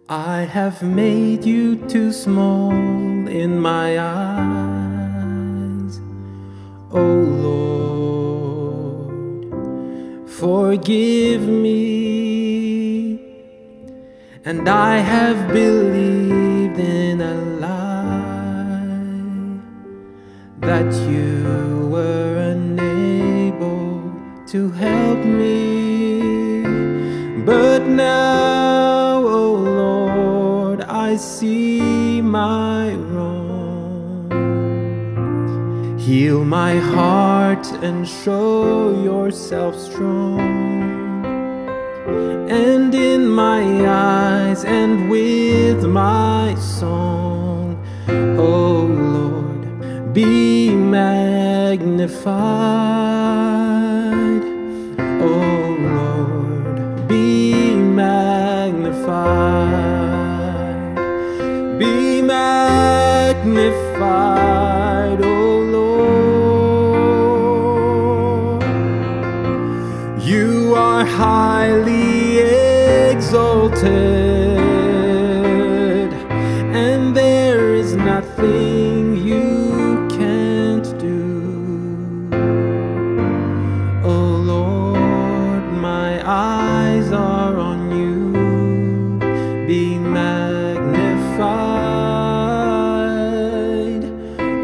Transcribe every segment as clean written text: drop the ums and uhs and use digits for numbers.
I have made you too small in my eyes, oh Lord, forgive me. And I have believed in a lie, that you were unable to help me. But now, oh Lord, I see my wrong. Heal my heart and show yourself strong. And in my eyes and with my song, oh Lord, be magnified. Oh Lord, be magnified. Be magnified, oh Lord. You are highly exalted, and there is nothing you can't do. Oh Lord, my eyes are on you. Be magnified.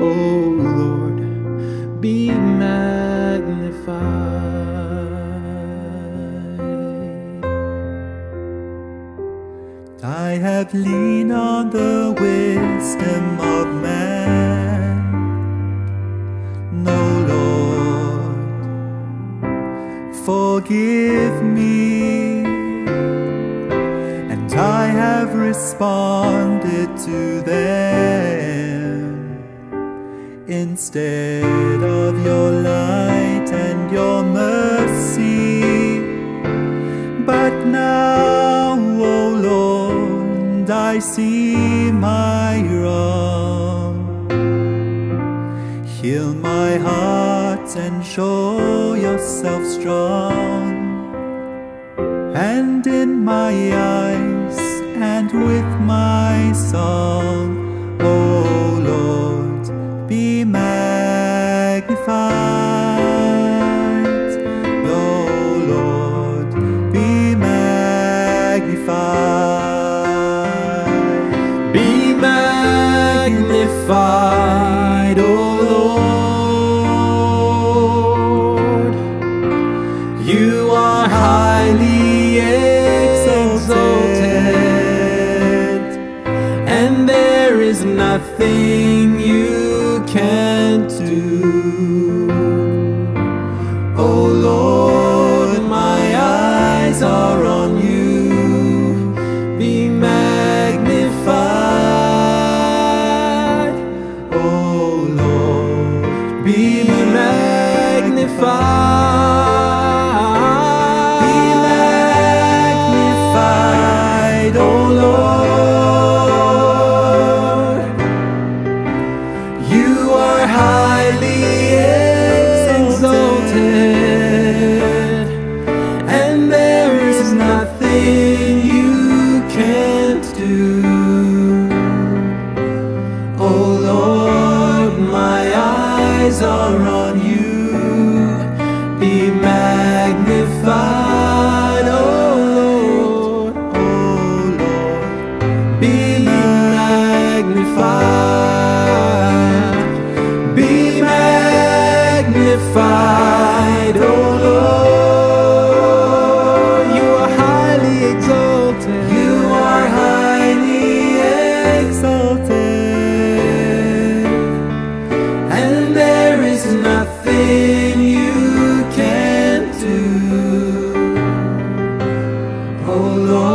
Oh Lord, be magnified. I have leaned on the wisdom of man. No, Lord, forgive me. And I have responded to them instead of your light and your mercy. But now, oh Lord, I see my wrong. Heal my heart and show yourself strong. And in my eyes and with my song, oh Lord, be magnified. Oh Lord, be magnified. Be magnified, oh Lord. You are highly exalted, and there is nothing you can't do. Oh Lord, my eyes are on you. Be magnified. Oh Lord, be magnified. Be magnified, oh Lord. You are highly exalted, and there is nothing you can't do. Oh Lord, my eyes are on you. Be magnified, oh Lord. Oh Lord, be magnified. Be magnified, oh Lord. You are highly exalted. You are highly exalted, and there is nothing you can't do. Oh Lord.